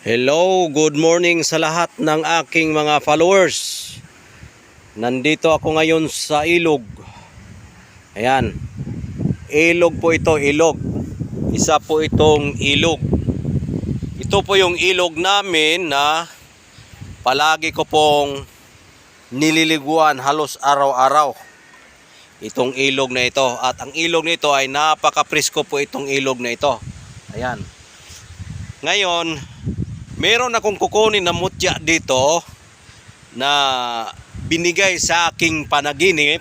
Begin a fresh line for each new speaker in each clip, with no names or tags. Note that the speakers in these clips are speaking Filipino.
Hello, good morning sa lahat ng aking mga followers. Nandito ako ngayon sa ilog. Ayan, ilog po ito, ilog. Isa po itong ilog. Ito po yung ilog namin na palagi ko pong nililiguan halos araw-araw. Itong ilog na ito. At ang ilog nito ay napaka-presko po itong ilog na ito. Ayan. Ngayon, meron akong kukunin na mutya dito na binigay sa aking panaginip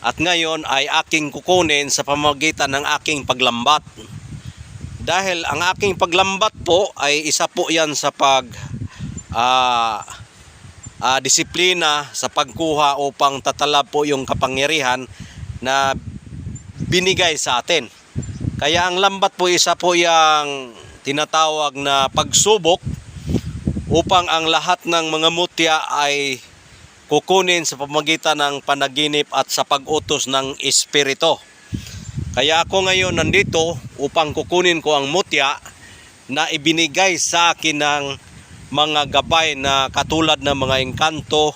at ngayon ay aking kukunin sa pamamagitan ng aking paglambat. Dahil ang aking paglambat po ay isa po yan sa disiplina sa pagkuha upang tatalab po yung kapangyarihan na binigay sa atin. Kaya ang lambat po isa po yung tinatawag na pagsubok upang ang lahat ng mga mutya ay kukunin sa pamamagitan ng panaginip at sa pag-utos ng espiritu. Kaya ako ngayon nandito upang kukunin ko ang mutya na ibinigay sa akin ng mga gabay na katulad ng mga engkanto,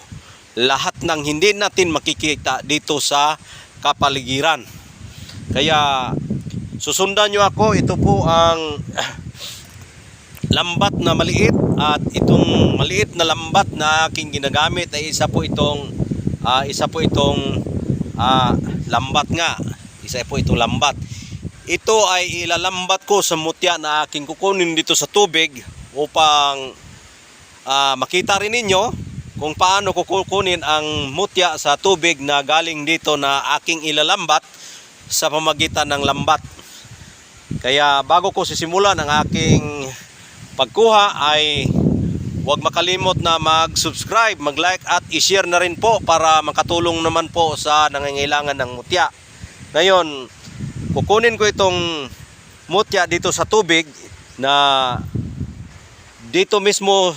lahat ng hindi natin makikita dito sa kapaligiran. Kaya susundan nyo ako. Ito po ang lambat na maliit, at itong maliit na lambat na aking ginagamit ay isa po itong lambat nga. Isa po itong lambat. Ito ay ilalambat ko sa mutya na aking kukunin dito sa tubig upang makita rin ninyo kung paano kukunin ang mutya sa tubig na galing dito na aking ilalambat sa pamamagitan ng lambat. Kaya bago ko sisimulan ang aking pagkuha ay huwag makalimot na mag-subscribe, mag-like at i-share na rin po para makatulong naman po sa nangangailangan ng mutya. Ngayon, kukunin ko itong mutya dito sa tubig na dito mismo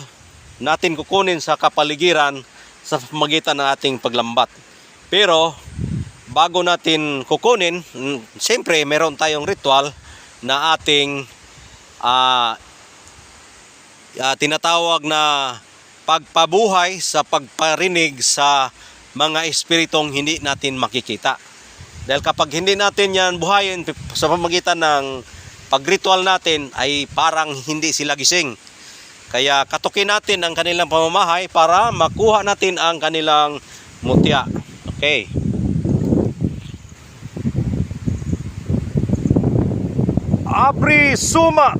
natin kukunin sa kapaligiran sa pamamagitan ng ating paglambat. Pero bago natin kukunin, siyempre meron tayong ritual na ating tinatawag na pagpabuhay sa pagparinig sa mga espiritong hindi natin makikita. Dahil kapag hindi natin yan buhayin sa pamamagitan ng pagritual natin ay parang hindi sila gising. Kaya katukin natin ang kanilang pamamahay para makuha natin ang kanilang mutya. Okay. Abri suma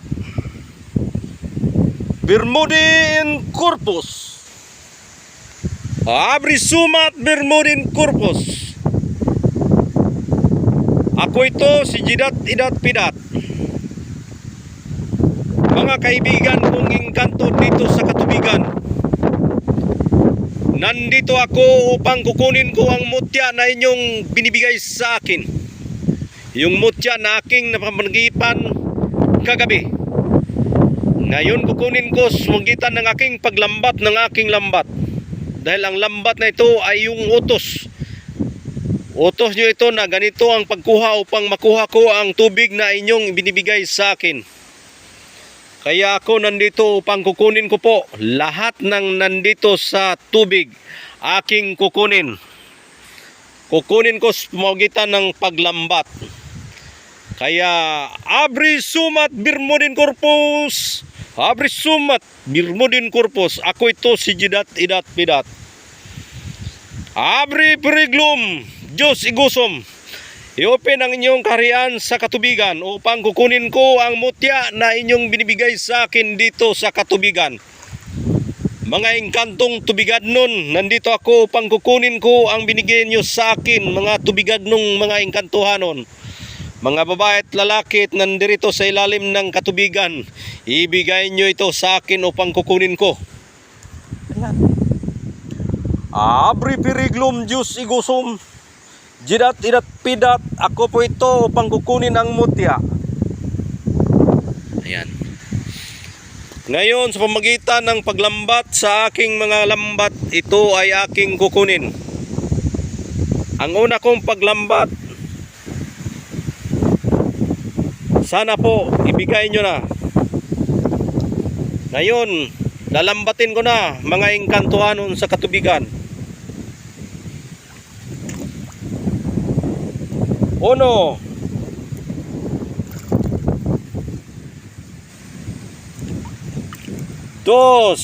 Bermudin corpus. Abri sumat Bermudin corpus. Ako ito si Jidat Idat Pidat. Mga kaibigan kong engkanto dito sa katubigan. Nandito ako upang kukunin ko ang mutya na inyong binibigay sa akin. Yung mutya na aking napamanagipan kagabi. Ngayon kukunin ko sa magitan ng aking paglambat ng aking lambat. Dahil ang lambat na ito ay yung utos. Utos nyo ito na ganito ang pagkuha upang makuha ko ang tubig na inyong binibigay sa akin. Kaya ako nandito upang kukunin ko po lahat ng nandito sa tubig. Aking kukunin. Kukunin ko sa magitan ng paglambat. Kaya abri sumat Bermudin corpus. Abri sumat Bermudin corpus. Ako ito si Jidat Idat Pidat. Abri periglum Diyos igusom. I-open ang inyong kaharian sa katubigan upang kukunin ko ang mutya na inyong binibigay sa akin dito sa katubigan. Mga engkantong tubigadnon, nandito ako upang kukunin ko ang binigay nyo sa akin, mga tubigadnong mga engkantuhanon. Mga babae at lalaki at nandirito sa ilalim ng katubigan, ibigay nyo ito sa akin upang kukunin ko. Ayan. Abri periglum Diyos igusum. Jidat Idat Pidat. Ako po ito upang kukunin ang mutya. Ayan. Ngayon sa pamamagitan ng paglambat sa aking mga lambat, ito ay aking kukunin. Ang una kong paglambat, sana po ibigay nyo na Ngayon, lalambatin ko na mga engkantuhanon sa katubigan. 1, 2,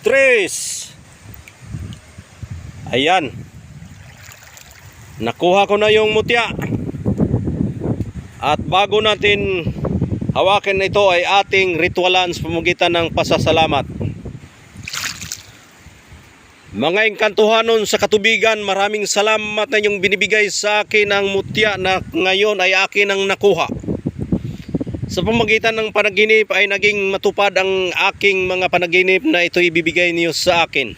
3. Ayan. Nakuha ko na yung mutya. At bago natin hawakin ito ay ating ritualan sa pamamagitan ng pasasalamat. Mga engkantuhanon sa katubigan, maraming salamat na inyong binibigay sa akin ang mutya na ngayon ay akin ang nakuha. Sa pamamagitan ng panaginip ay naging matupad ang aking mga panaginip na ito ibibigay niyo sa akin.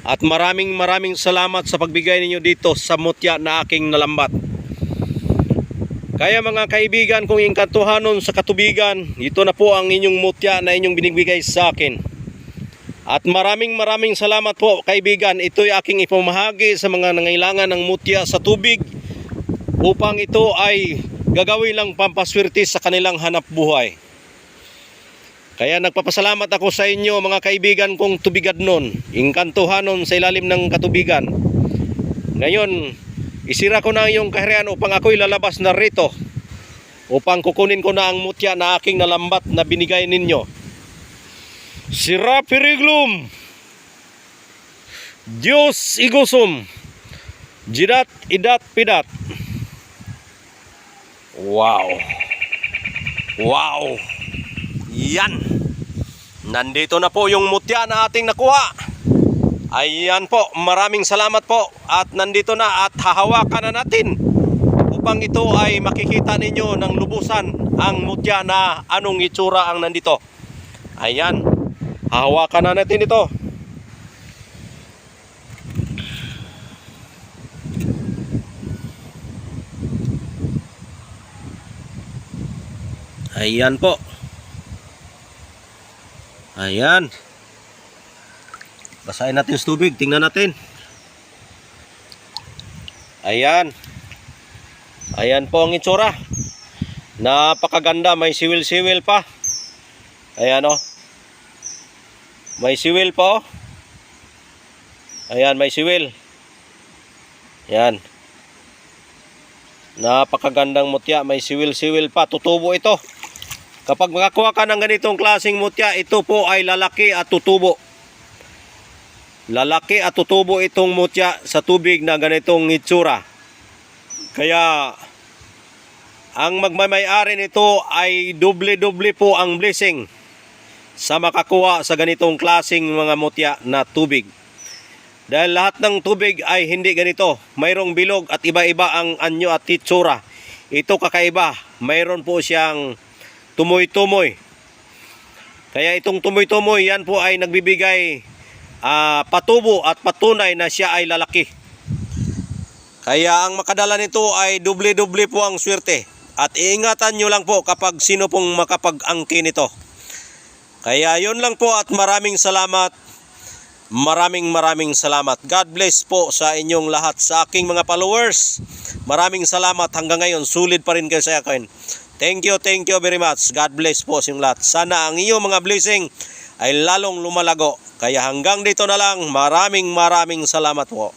At maraming salamat sa pagbigay ninyo dito sa mutya na aking nalambat. Kaya mga kaibigan kong engkantuhanon sa katubigan, ito na po ang inyong mutya na inyong binibigay sa akin. At maraming salamat po kaibigan. Ito'y aking ipamahagi sa mga nangailangan ng mutya sa tubig upang ito ay gagawin lang pampaswerte sa kanilang hanap buhay. Kaya nagpapasalamat ako sa inyo mga kaibigan kong tubigadnon, engkantuhanon sa ilalim ng katubigan. Ngayon, isira ko na yung kaharian upang ako'y lalabas na rito upang kukunin ko na ang mutya na aking nalambat na binigay ninyo. Sira Piriglum, Diyos Igusum, Jidat Idat Pidat. Wow! Wow! Yan! Nandito na po yung mutya na ating nakuha. Ayan po, maraming salamat po. At nandito na at hahawakan na natin upang ito ay makikita ninyo ng lubusan ang mutya na anong itsura ang nandito. Ayan, hahawakan na natin ito. Ayan po. Ayan. Basahin natin sa tubig. Tingnan natin. Ayan. Ayan po ang itsura. Napakaganda. May siwil-siwil pa. Ayan o. May siwil po. Ayan, may siwil. Ayan. Napakagandang mutya. May siwil-siwil pa. Tutubo ito. Kapag makakuha ka ng ganitong klaseng mutya, ito po ay lalaki at tutubo. Lalaki at tutubo itong mutya sa tubig na ganitong itsura. Kaya ang magmamay-ari nito ay doble-doble po ang blessing sa makakuha sa ganitong klaseng mga mutya na tubig. Dahil lahat ng tubig ay hindi ganito. Mayroong bilog at iba-iba ang anyo at itsura. Ito kakaiba. Mayroon po siyang tumoy-tumoy. Kaya itong tumoy-tumoy, yan po ay nagbibigay patubo at patunay na siya ay lalaki. Kaya ang makadala nito ay doble-doble po ang swerte. At iingatan nyo lang po kapag sino pong makapag-angkin nito. Kaya yun lang po at maraming salamat. Maraming salamat. God bless po sa inyong lahat, sa aking mga followers. Maraming salamat. Hanggang ngayon, sulit pa rin kayo sa akin. Thank you very much. God bless po sa inyong lahat. Sana ang inyong mga blessing ay lalong lumalago. Kaya hanggang dito na lang. Maraming salamat po.